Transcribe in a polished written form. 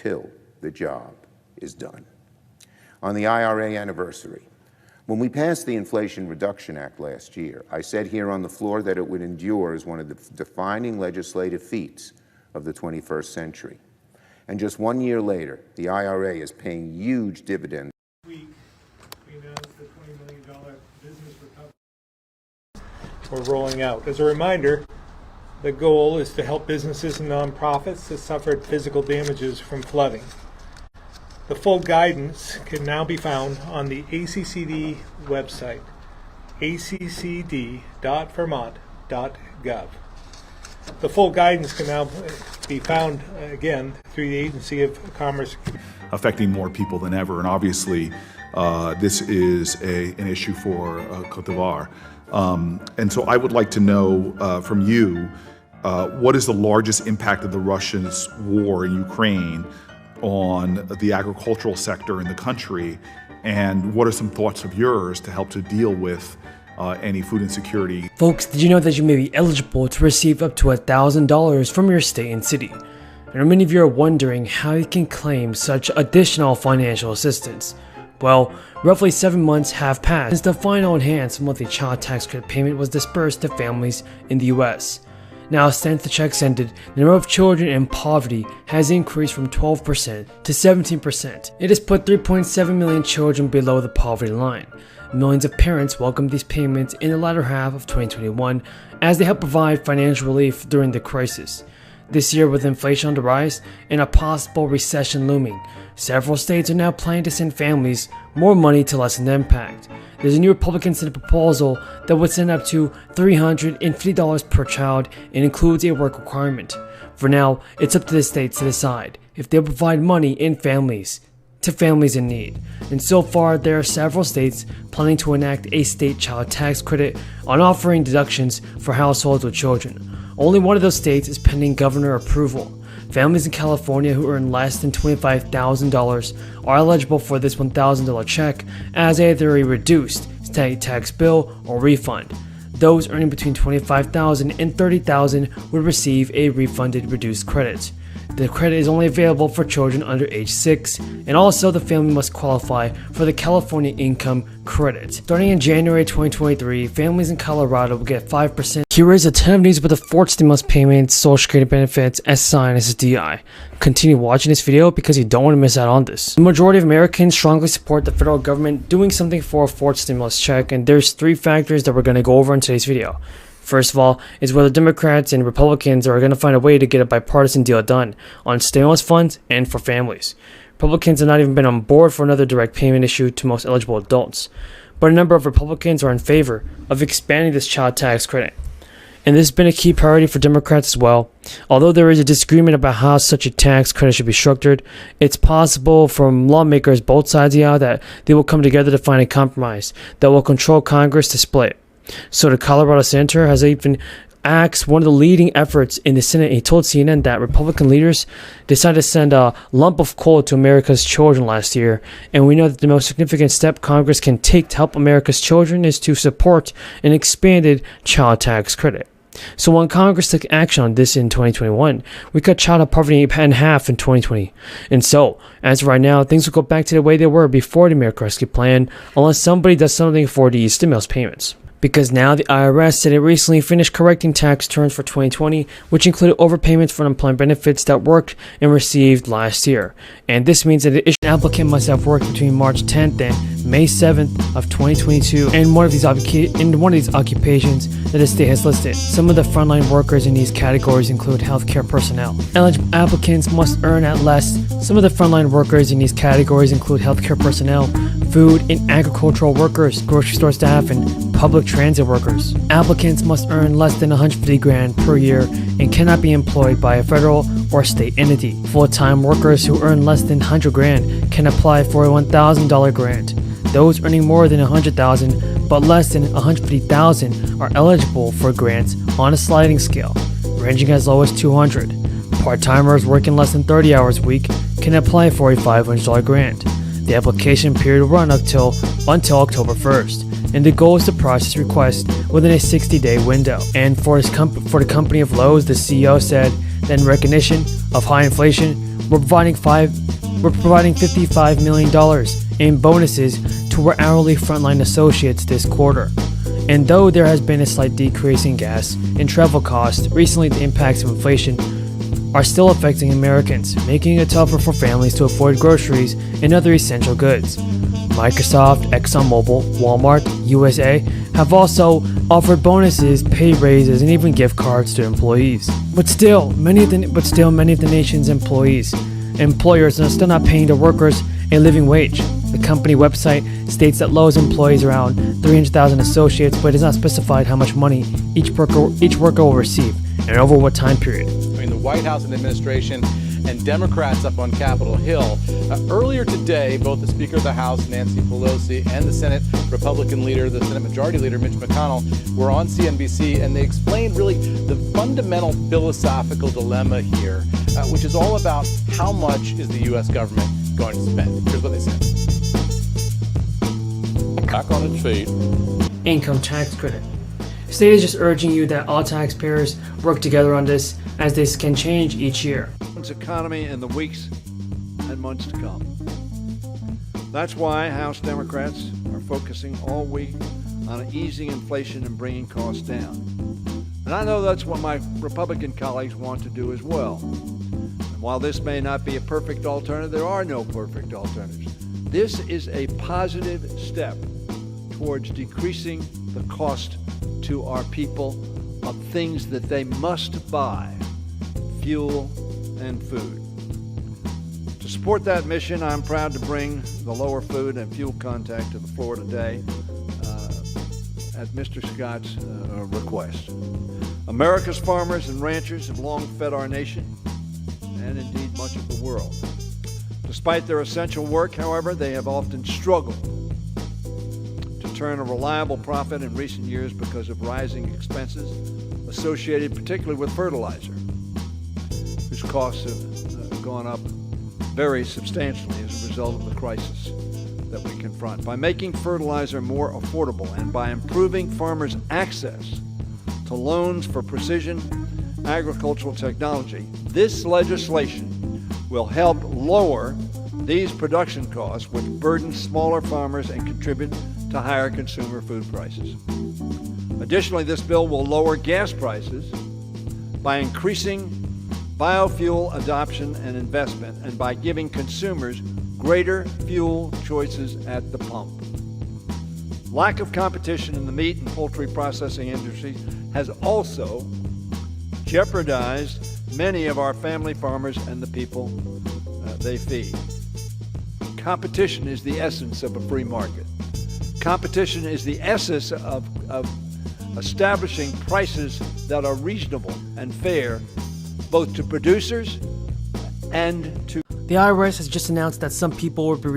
until the job is done. On the IRA anniversary, when we passed the Inflation Reduction Act last year, I said here on the floor that it would endure as one of the defining legislative feats of the 21st century. And just 1 year later, the IRA is paying huge dividends. This week, we announced the $20 million business recovery we're rolling out. As a reminder, the goal is to help businesses and nonprofits that suffered physical damages from flooding. The full guidance can now be found on the ACCD website, accd.vermont.gov. The full guidance can now be found, again, through the Agency of Commerce. Affecting more people than ever, and obviously this is an issue for Côte d'Ivoire. And so I would like to know from you, what is the largest impact of the Russia's war in Ukraine on the agricultural sector in the country, and what are some thoughts of yours to help to deal with any food insecurity? Folks, did you know that you may be eligible to receive up to $1,000 from your state and city? And many of you are wondering how you can claim such additional financial assistance. Well, roughly 7 months have passed since the final enhanced monthly child tax credit payment was dispersed to families in the US. Now, since the checks ended, the number of children in poverty has increased from 12% to 17%. It has put 3.7 million children below the poverty line. Millions of parents welcomed these payments in the latter half of 2021 as they help provide financial relief during the crisis. This year, with inflation on the rise and a possible recession looming, several states are now planning to send families more money to lessen the impact. There's a new Republican Senate proposal that would send up to $350 per child and includes a work requirement. For now, it's up to the states to decide if they'll provide money to families in need. And so far, there are several states planning to enact a state child tax credit on offering deductions for households with children. Only one of those states is pending governor approval. Families in California who earn less than $25,000 are eligible for this $1,000 check as either a reduced state tax bill or refund. Those earning between $25,000 and $30,000 would receive a refunded reduced credit. The credit is only available for children under age 6, and also the family must qualify for the California Income Credit. Starting in January 2023, families in Colorado will get 5%. Here is a ton of news about the fourth stimulus payments, Social Security benefits, SSI, and SSDI. Continue watching this video because you don't want to miss out on this. The majority of Americans strongly support the federal government doing something for a fourth stimulus check, and there's 3 factors that we're going to go over in today's video. First of all, is whether Democrats and Republicans are going to find a way to get a bipartisan deal done on stimulus funds and for families. Republicans have not even been on board for another direct payment issue to most eligible adults, but a number of Republicans are in favor of expanding this child tax credit. And this has been a key priority for Democrats as well. Although there is a disagreement about how such a tax credit should be structured, it's possible from lawmakers both sides of the aisle that they will come together to find a compromise that will control Congress to split. So the Colorado senator has even asked one of the leading efforts in the Senate. He told CNN that Republican leaders decided to send a lump of coal to America's children last year, and we know that the most significant step Congress can take to help America's children is to support an expanded child tax credit. So when Congress took action on this in 2021, we cut child poverty in half in 2020. And so, as of right now, things will go back to the way they were before the American Rescue Plan, unless somebody does something for these stimulus payments. Because now the IRS said it recently finished correcting tax returns for 2020, which included overpayments for unemployment benefits that worked and received last year. And this means that the applicant must have worked between March 10th and May 7th of 2022 in one of these occupations that the state has listed. Some of the frontline workers in these categories include healthcare personnel. Eligible applicants must earn at least. Some of the frontline workers in these categories include healthcare personnel, food and agricultural workers, grocery store staff, and public transit workers. Applicants must earn less than $150,000 per year and cannot be employed by a federal or state entity. Full-time workers who earn less than $100,000 can apply for a $1,000 grant. Those earning more than $100,000 but less than $150,000 are eligible for grants on a sliding scale, ranging as low as $200. Part-timers working less than 30 hours a week can apply for a $500 grant. The application period will run until October 1st, and the goal is to process requests within a 60-day window. And for the company of Lowe's, the CEO said that in recognition of high inflation, we're providing $55 million in bonuses to our hourly frontline associates this quarter. And though there has been a slight decrease in gas and travel costs, recently the impacts of inflation are still affecting Americans, making it tougher for families to afford groceries and other essential goods. Microsoft, ExxonMobil, Walmart, USA have also offered bonuses, pay raises, and even gift cards to employees. But still, many of the nation's employers are still not paying their workers a living wage. The company website states that Lowe's employs around 300,000 associates, but it is not specified how much money each worker will receive and over what time period. Between the White House and administration and Democrats up on Capitol Hill. Earlier today, both the Speaker of the House, Nancy Pelosi, and the Senate Republican leader, the Senate Majority Leader, Mitch McConnell, were on CNBC, and they explained really the fundamental philosophical dilemma here, which is all about how much is the U.S. government going to spend. Here's what they said. Back on its feet. Income tax credit. The state is just urging you that all taxpayers work together on this, as this can change each year. Economy in the weeks and months to come. That's why House Democrats are focusing all week on easing inflation and bringing costs down. And I know that's what my Republican colleagues want to do as well. And while this may not be a perfect alternative, there are no perfect alternatives. This is a positive step towards decreasing the cost to our people of things that they must buy, fuel and food. To support that mission, I'm proud to bring the lower food and fuel contact to the floor today at Mr. Scott's request. America's farmers and ranchers have long fed our nation and indeed much of the world. Despite their essential work, however, they have often struggled to turn a reliable profit in recent years because of rising expenses associated particularly with fertilizer, whose costs have gone up very substantially as a result of the crisis that we confront. By making fertilizer more affordable and by improving farmers' access to loans for precision agricultural technology, this legislation will help lower these production costs, which burden smaller farmers and contribute to higher consumer food prices. Additionally, this bill will lower gas prices by increasing biofuel adoption and investment, and by giving consumers greater fuel choices at the pump. Lack of competition in the meat and poultry processing industries has also jeopardized many of our family farmers and the people they feed. Competition is the essence of a free market. Competition is the essence of establishing prices that are reasonable and fair, both to producers and to... The IRS has just announced that some people will be